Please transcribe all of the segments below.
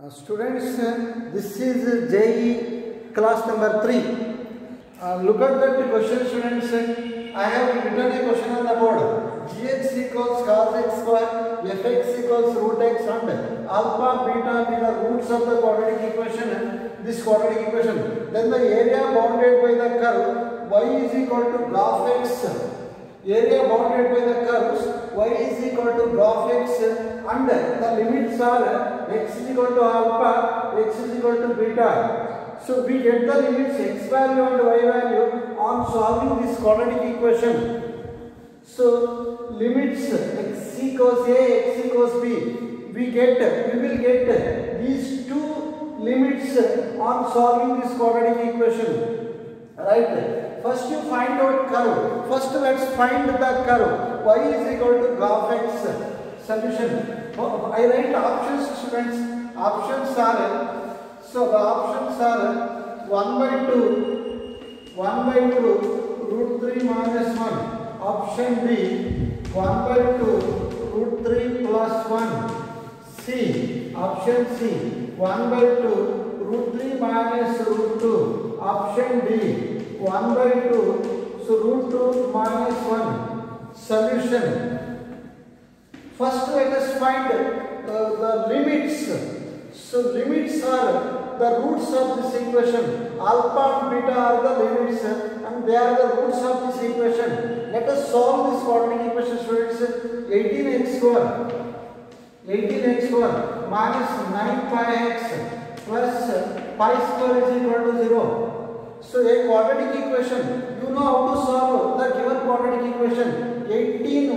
Students, this is JE class number 3. Look at that question, students. I have written a question on the board. Gx equals cos x square, fx equals root x, and alpha, beta be the roots of the quadratic equation. This quadratic equation. Then the area bounded by the curve y is equal to graph x. Area bounded by the curves y is equal to graph x, and the limits are x is equal to alpha, x is equal to beta. So we get the limits x value and y value on solving this quadratic equation. So limits x equals a, x equals b. We will get these two limits on solving this quadratic equation. Right? First you find out curve. First let's find the curve. Y is equal to graph x. Solution. I write options, students. Options are, so the options are 1 by 2 root 3 minus 1. Option B 1 by 2 root 3 plus 1. C. Option C 1 by 2 root 3 minus root 2. Option D 1 by 2, so root 2 minus 1. Solution. First let us find the limits. So limits are the roots of this equation. Alpha and beta are the limits and they are the roots of this equation. Let us solve this quadratic equation, students. 18x square minus 9 pi x plus pi square is equal to 0. So a quadratic equation, you know how to solve the given quadratic equation. 18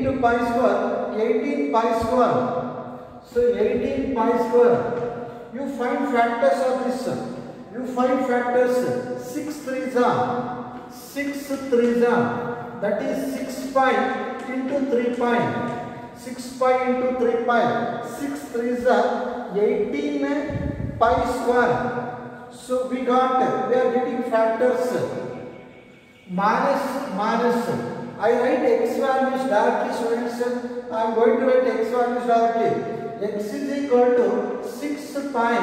into pi square, 18 pi square. So 18 pi square. You find factors of this. You find factors. 6 3s are 6 3s are. That is 6 pi into 3 pi. 6 pi into 3 pi. 6 3s are 18 pi square. So we are getting factors minus. I write x values directly, students. I am going to write x values directly. X is equal to 6 pi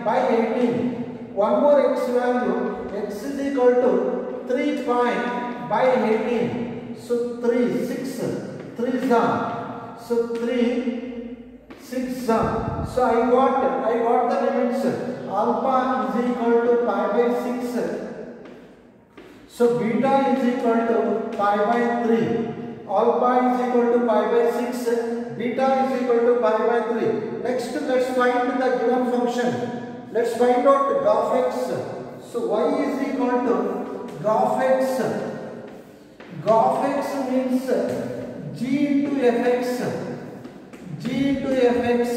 by 18. One more x value. X is equal to 3 pi by 18. So 3, 6, 3 is on. So 3, 6 on. So I got the limits. Alpha is equal to pi by 6. So beta is equal to pi by 3. Alpha is equal to pi by 6. Beta is equal to pi by 3. Next let's find the given function. Let's find out graph x. So y is equal to graph x. Graph x means g into fx. G into fx.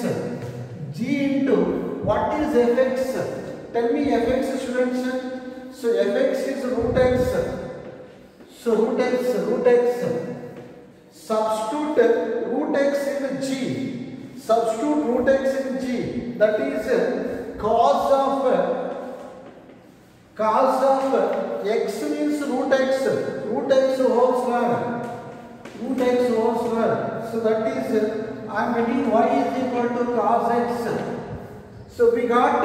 G into what is fx? Tell me fx, students. So fx is root x. So root x. Substitute root x in g. Substitute root x in g. That is cos of x means root x. Root x whole square. Root x whole square. So that is I am getting y is equal to cos x. So we got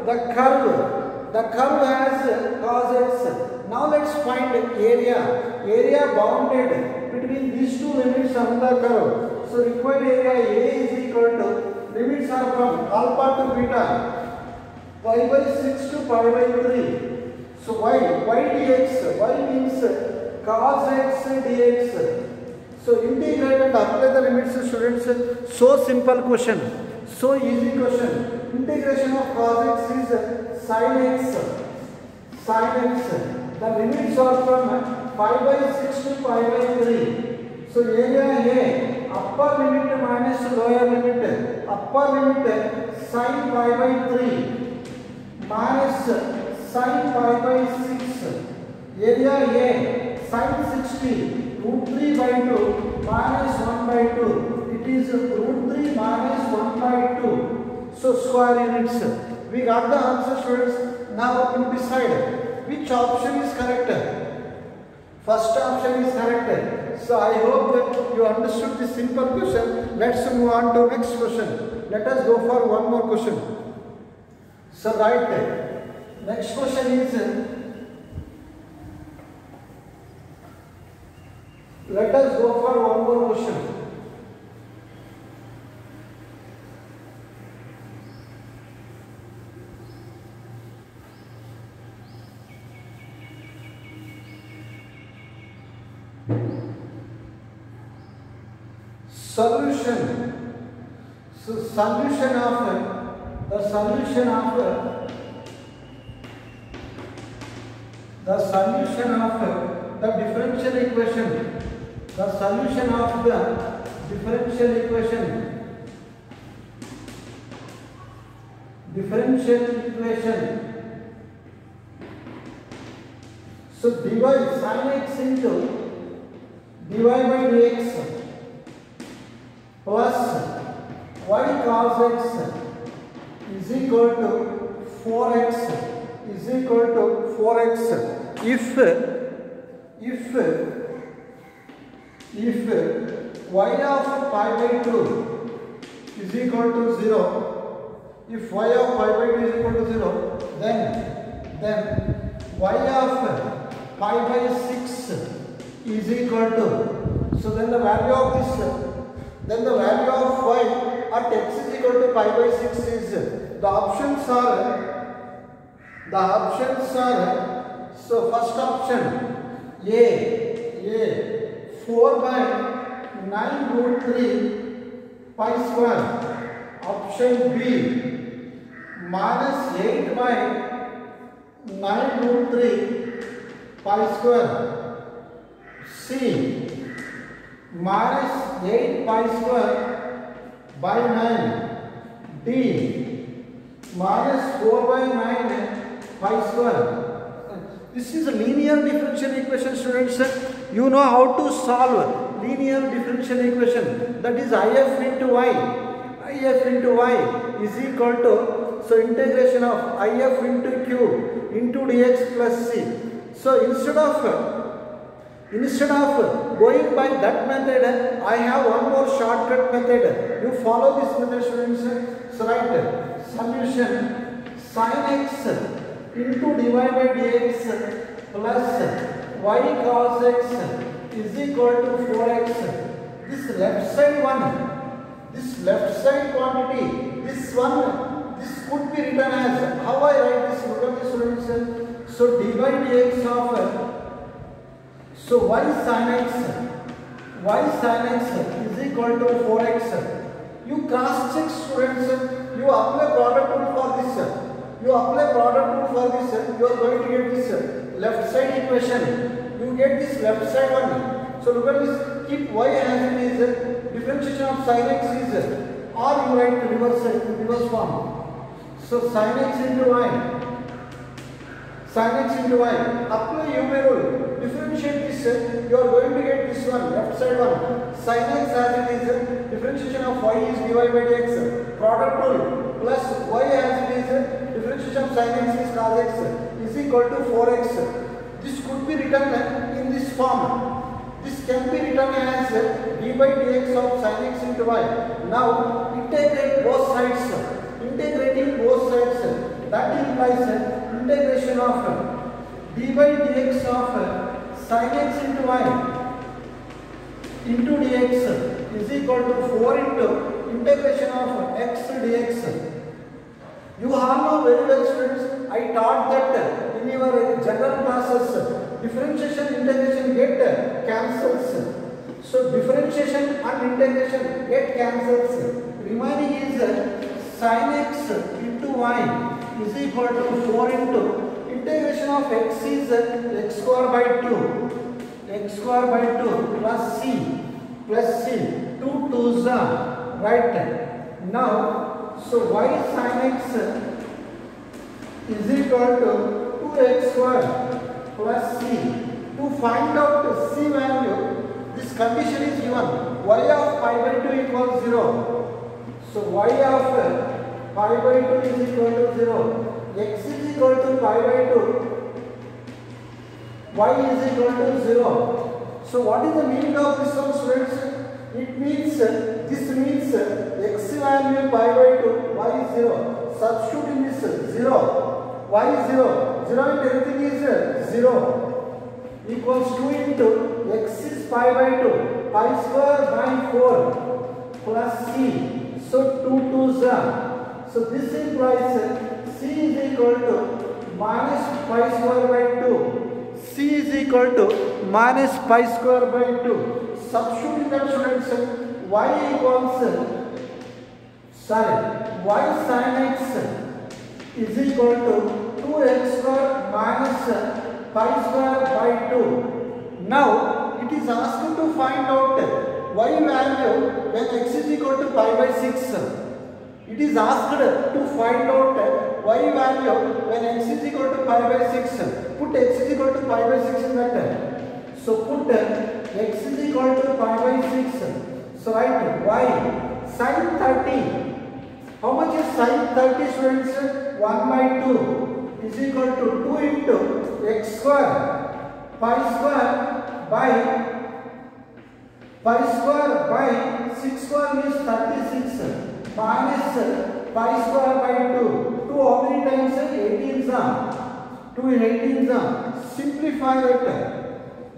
the curve. The curve has cos x. Now let's find area. Area bounded between these two limits on the curve. So required area A is equal to, limits are from alpha to beta, pi by 6 to pi by 3. So y dx, y means cos x dx. So integrate and apply the limits, students. So simple question. So easy question. Integration of cos x is sin x. The limits are from pi by 6 to pi by 3. So area A, upper limit minus lower limit. Upper limit sin pi by 3 minus sin pi by 6. Area A, sin 60, root 3 by 2 minus 1 by 2. It is root 3 minus 1 by 2. So square units. We got the answer, students. Now you decide which option is correct. First option is correct. So I hope that you understood this simple question. Let's move on to next question. Let us go for one more question. So right, next question is, let us go for one more question. Solution. So solution of the differential equation. The solution of the differential equation. So divide sin x into dy by dx plus y cos x is equal to 4x is equal to 4x if y of pi by 2 is equal to 0, if y of pi by 2 is equal to 0, then y of pi by 6 is equal to, so then the value of this, then the value of y at x is equal to pi by 6 is, the options are, so first option A 4 by 9 root 3 pi square, option B minus 8 by 9 root 3 pi square, C minus 8 pi square by 9, D minus 4 by 9 pi square. This is a linear differential equation, students. You know how to solve linear differential equation. That is if into y. If into y is equal to, so integration of if into q into dx plus c. So instead of going by that method, I have one more shortcut method. You follow this method, students. So write solution sin x into dy by dx plus y cos x is equal to 4x. This left side quantity, this could be written as, how I write this? Look at this, students. So dy by dx of, so y sin x is equal to 4x. You cross check, students. You apply product rule for this. You are going to get this left side equation. You get this left side one. So look at this. Keep y as it is. Differentiation of sin x is, or you write reverse form. So sin x into y. Apply UV rule. Differentiate this. You are going to get this one, left side one. Sin x as it is. Differentiation of y is dy by dx. Product rule plus y as it is. Differentiation of sin x is cos x is equal to 4x. This could be written in this form. This can be written as d by dx of sin x into y. Now integrate both sides. Integrating both sides, that implies integration of d by dx of sin x into y into dx is equal to 4 into integration of x dx. You all know very well, students. I taught that in your general classes, differentiation integration get cancels. So differentiation and integration get cancels. Remaining is sin x into y is equal to 4 into integration of x is x square by 2 plus c 2 2's right. Now, so y sin x is equal to 2x square plus c. To find out c value, this condition is given. Y of pi by 2 equals 0. So y of pi by 2 is equal to 0. X is equal to pi by 2. Y is equal to 0. So what is the meaning of this one, students? It means, this means x value pi by 2, y is 0. Substitute in this 0, y is 0. 0 into everything is 0. Equals 2 into x is pi by 2. Pi square by 4 plus c. So 2 2s are. So this implies c is equal to minus pi square by 2. C is equal to minus pi square by 2. Substitute in that, students, y equals, y sin x is equal to 2x square minus pi square by 2. Now it is asked to find out y value when x is equal to pi by 6. It is asked to find out y value when x is equal to pi by 6. Put x is equal to pi by 6 in that. So put x is equal to pi by 6. So write y sin 30. How much is sin 30, students? 1 by 2 is equal to 2 into x square pi square by 6 square means 36 minus pi square by 2. 2 how many times? 18s are. 2 18s are. Simplify it.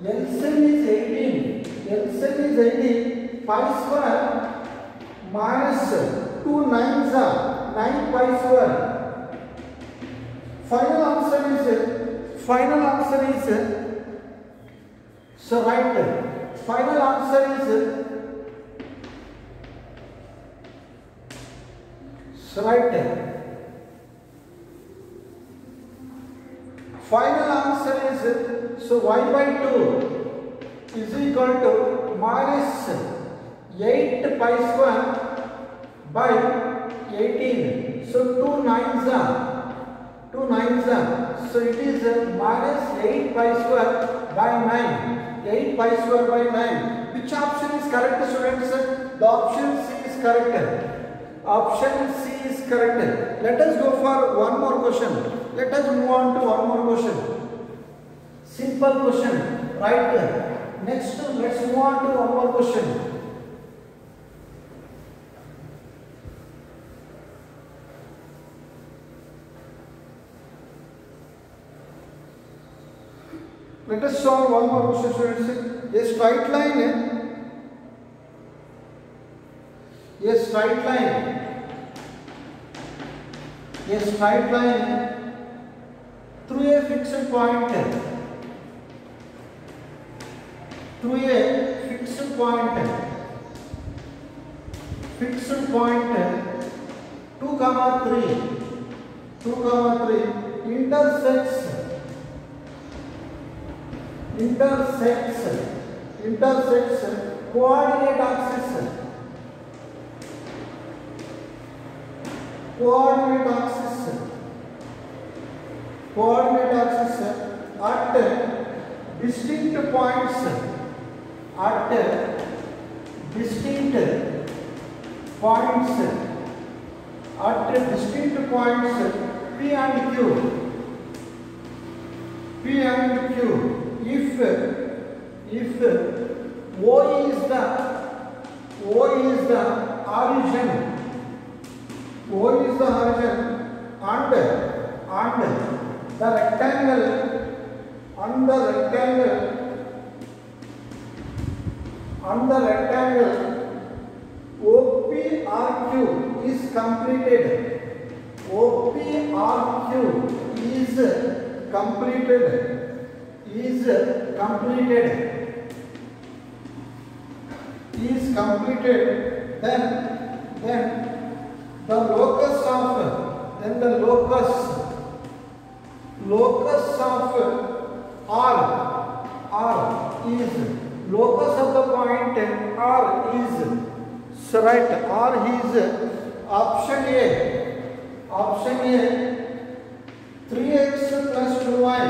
LCM is 18. LCM is 18. Pi square minus 2 9s are 9 pi square. Final answer is so write final answer is so write final answer is so y by 2 is equal to minus 8 pi square by 18. So 2 9s are 2 9s are. So it is minus 8 pi square by 9. 8 pi square by 9. Which option is correct, students? The option C is correct. Option C is correct. Let us go for one more question. Let us move on to one more question. Simple question. Right there. Next, let's move on to one more question. Let us solve one more question, students. A straight line through a fixed point, fixed point 2, 3 intersects coordinate axis at distinct points P and Q. If O is the origin, and the rectangle OPRQ is completed. Then the locus of R is locus of the point R is, so right, R is option A 3x plus 2y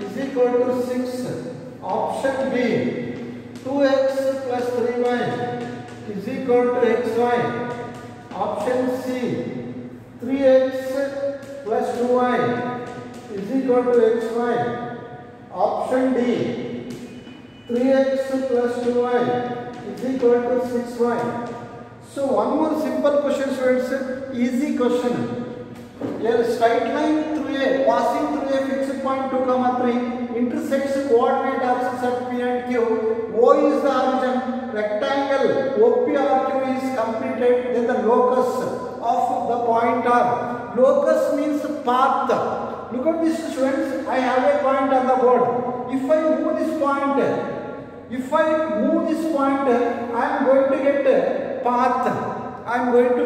is equal to 6. Option B 2x plus 3y is equal to xy. Option C 3x plus 2y is equal to xy. Option D 3x plus 2y is equal to 6y. So one more simple question, students, easy question. A straight line through a passing through a fixed point 2, 3 intersects coordinate axes at P and Q. O is the origin. Rectangle OPRQ is completed. Then the locus of the point R. Locus means path. Look at this, students. I have a point on the board. If I move this point, I am going to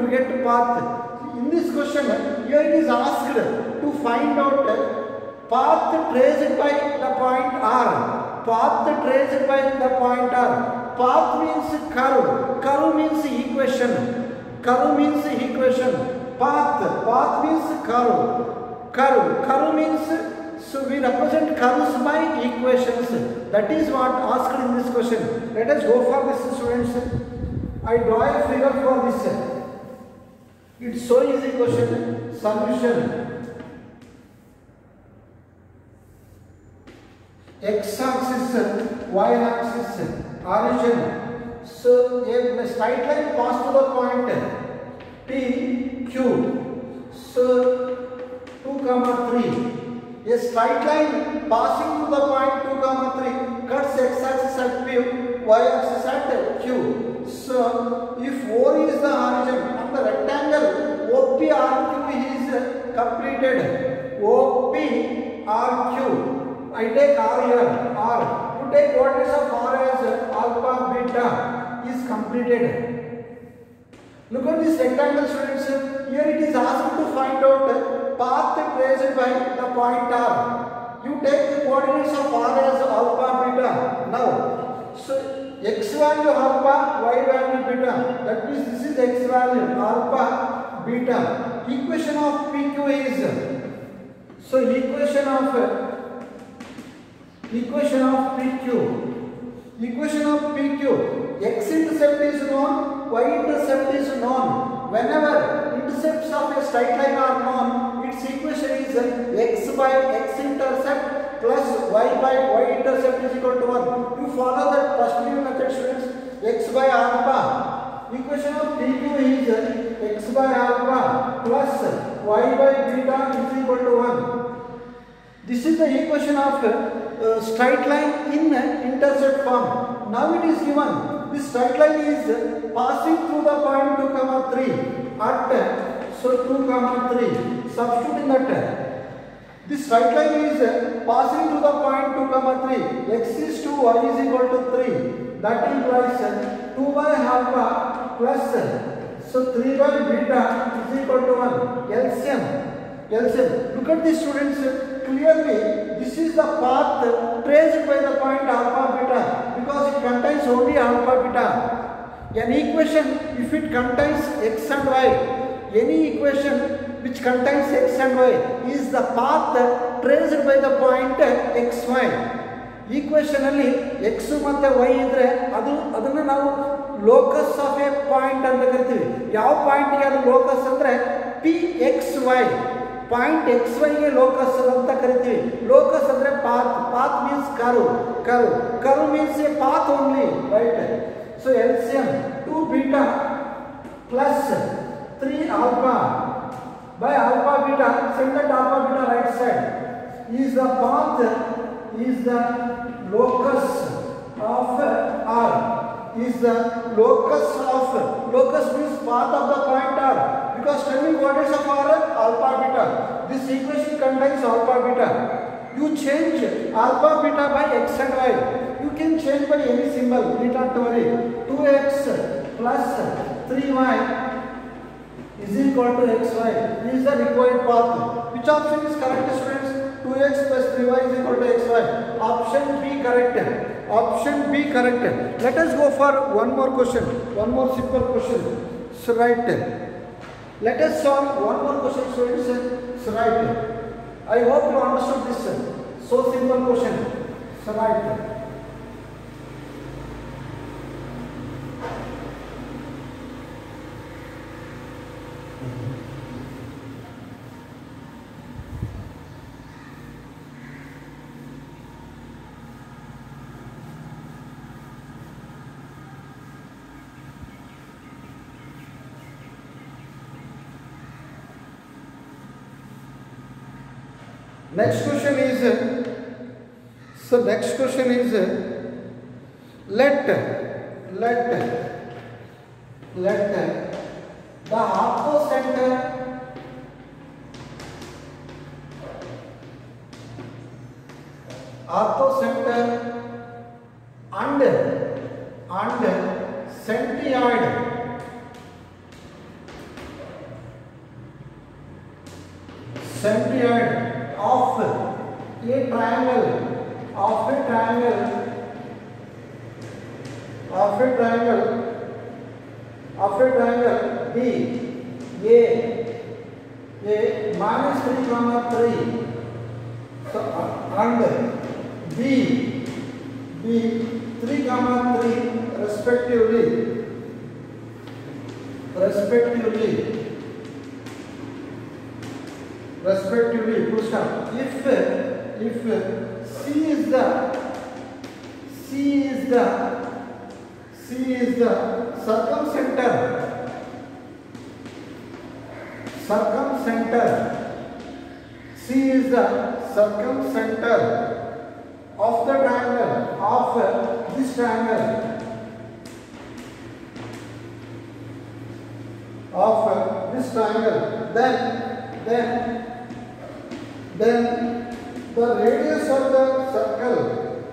get path. In this question, here it is asked to find out path traced by the point R. Path means curve. Curve means equation. Path means curve. Curve means, so we represent curves by equations. That is what asked in this question. Let us go for this, students. I draw a figure for this. It's so easy question. Solution. X-axis, Y-axis, origin. So a straight line passed to the point P, Q. So 2, 3. A straight line passing to the point 2, 3 cuts x-axis at P, y-axis at Q. So if O is the origin of the rectangle, OPRQ is completed. OPRQ. I take R here, R. You take coordinates of R as alpha, beta is completed. Look at this rectangle, students. Here it is asked to find out path traced by the point R. You take the coordinates of R as alpha, beta. Now, so x value alpha, y value beta. That means this is x value alpha, beta. Equation of PQ is, so equation of PQ, x-intercept is known, y-intercept is known. Whenever intercepts of a straight line are known, its equation is x by x-intercept plus y by y-intercept is equal to 1. You follow that first method, students. X by alpha. Equation of PQ is x by alpha plus y by beta is equal to 1. This is the equation of straight line in intercept form. Now it is given. This straight line is passing through the point 2, 3 at, so 2, 3. Substitute in that. This straight line is passing through the point 2, 3. X is 2, y is equal to 3. That implies 2 by alpha plus, so 3 by beta is equal to 1. LCM. Look at this, students. Clearly, this is the path traced by the point alpha, beta, because it contains only alpha, beta. An equation, if it contains x and y, any equation which contains x and y is the path traced by the point x, y. Equation alli x matte y idre adanna ನಾವು locus of a point ಅಂತ ಕರಿತೀವಿ. ಯಾವ point ಗೆ ಅದು locus ಅಂದ್ರೆ pxy. Point xy ಗೆ locus ಅಂತ ಕರಿತೀವಿ. locus ಅಂದ್ರೆ path means curve means a path only, right? So LCM 2 beta plus 3 alpha by alpha beta, send that alpha beta right side, is the path, is the locus of R, is the locus means path of the point R, because turning coordinates of R alpha beta. This equation contains alpha beta. You change alpha beta by x and y. You can change by any symbol, need not to worry. 2x plus 3y is equal to xy. This is the required path. Which option is correct, students? 2x plus 3y is equal to xy. Option B correct. Let us go for one more question. One more simple question. So right. Let us solve one more question, students. So right. I hope you understood this. So simple question. So right. Next question is, let the orthocenter and centroid of a triangle B A minus 3 comma 3, so and B 3 comma 3 respectively, full stop. If C is the circumcenter C is the circumcenter of the triangle, of this triangle, then the radius of the circle,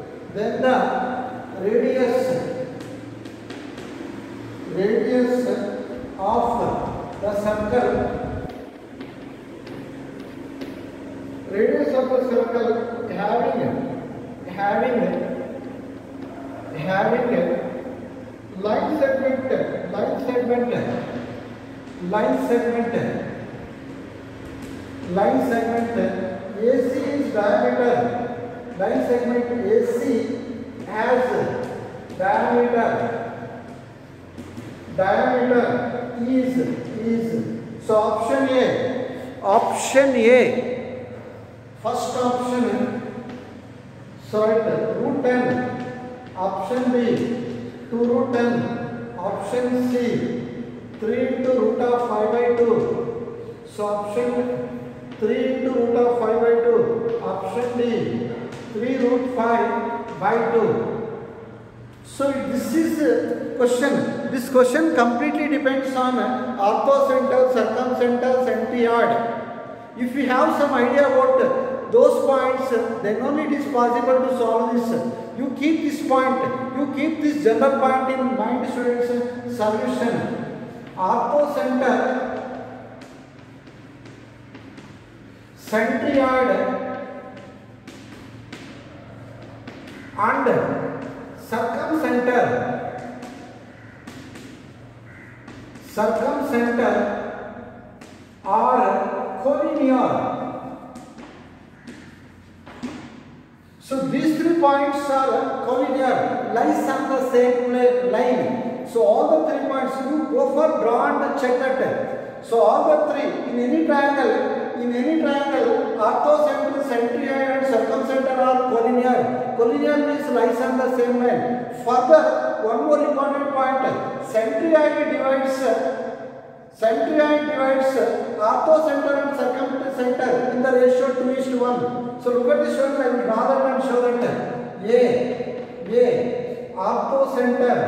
radius of the circle having line segment AC is diameter. Line segment AC has diameter is so option A, first option root 10, option B 2 root 10, option C 3 into root of 5 by 2, so option 3 into root of 5 by 2, option D 3 root 5 by 2. So this is question. This question completely depends on orthocenter, circumcenter, centroid. If you have some idea about those points, then only it is possible to solve this. You keep this point, you keep this general point in mind, students. Solution: orthocenter, centroid and circumcenter are collinear. So these 3 points are collinear, lies on the same line. So all the 3 points, you go for draw and check that. So all the 3 in any triangle, orthocenter, centroid and circumcenter are collinear. Collinear means lies on the same line. Further, one more important point: centroid divides orthocenter and circumcenter in the ratio 2:1. So look at this one. I will draw that and show that. A orthocenter.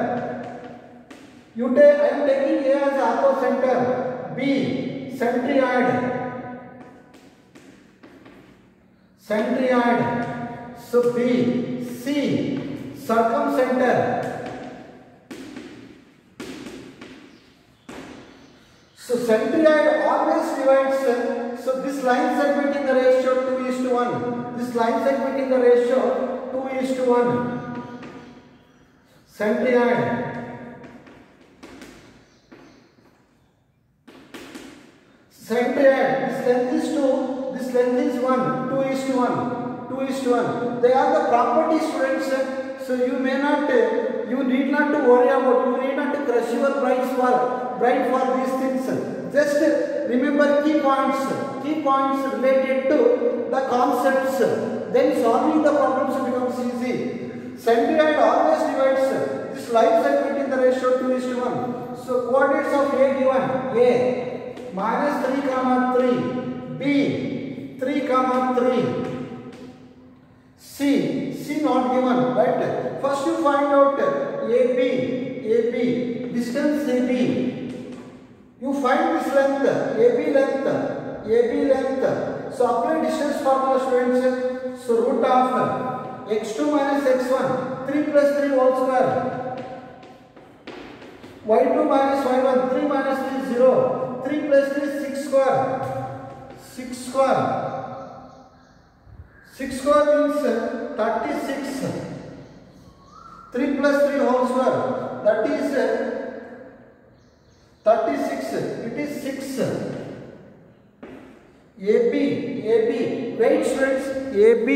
I am taking A as orthocenter. B centroid. So B, C circumcenter. So centroid always divides. So this line segment in the ratio 2:1. This line segment in the ratio 2:1. Centroid. Centroid. This length is 2. This length is 1. 2:1. They are the property, students. So you need not to worry about. You need not to crush your brain for these things. Just remember key points related to the concepts. Then solving the problems becomes easy. Centroid always divides this line segment in the ratio 2:1. So coordinates of A given: A minus 3 comma 3, B 3 comma 3. C not given, right? First you find out AB, distance AB. You find this length, AB length. So apply distance formula, students. So root of x2 minus x1, 3 plus 3 whole square. y2 minus y1, 3 minus 3, 0. 3 plus 3, 6 square. 6 square. 6 square means 36. 3 plus 3 whole square. That is 36. It is 6. AB. Wait, students. AB.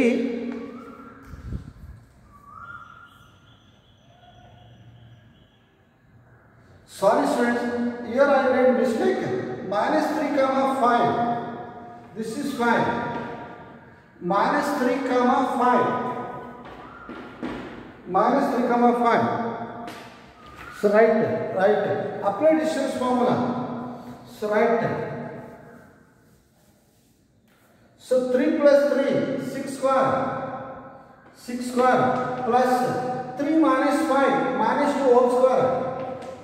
Sorry, students. Here I made mistake. Minus 3 comma 5. This is 5. Minus 3 comma 5. Minus 3 comma 5. So right. Apply distance formula. So right. So 3 plus 3, 6 square. 6 square plus 3 minus 5, minus 2 whole square.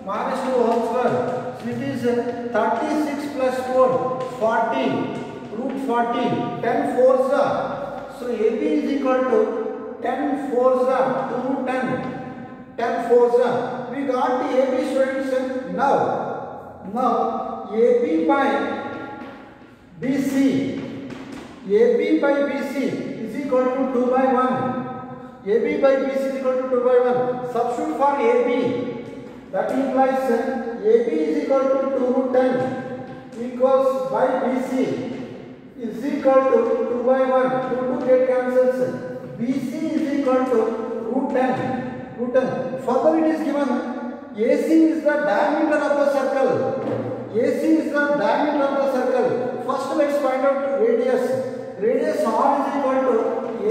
Minus 2 whole square. So it is 36 plus 4, 40. Root 40, 10 fours are. So AB is equal to 10 fours are, 2 root 10. 10 fours are. We got the AB, students. Now AB by BC. AB by BC is equal to 2 by 1. AB by BC is equal to 2 by 1. Substitute for AB. That implies AB is equal to 2 root 10 equals by BC is equal to 2 by 1. 2 get cancels. BC is equal to root 10. Further it is given AC is the diameter of the circle. AC is the diameter of the circle. First let's find out radius. Radius R is equal to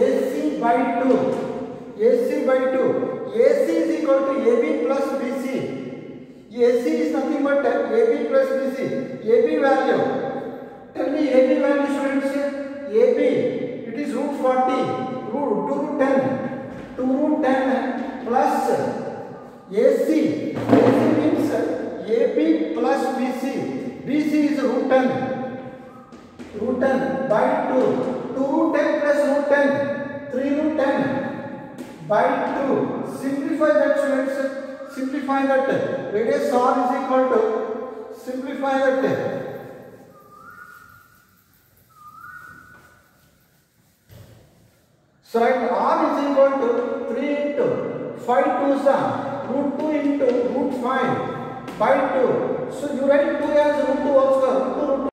AC by 2. AC by 2. AC is equal to AB plus BC. AC is nothing but AB plus BC. AB value. Tell me AB value, students. AB. It is root 40. Root 2 root 10. 2 root 10 plus AC. AC means AB plus BC. BC is root 10. Root 10 by 2. 2 root 10 plus root 10. 3 root 10 by 2. Simplify that, students. Simplify that. Radius R is equal to. Simplify that. So right, R is equal to 3 into 5 2s are root 2 into root 5 by 2. So you write 2 as root 2 also.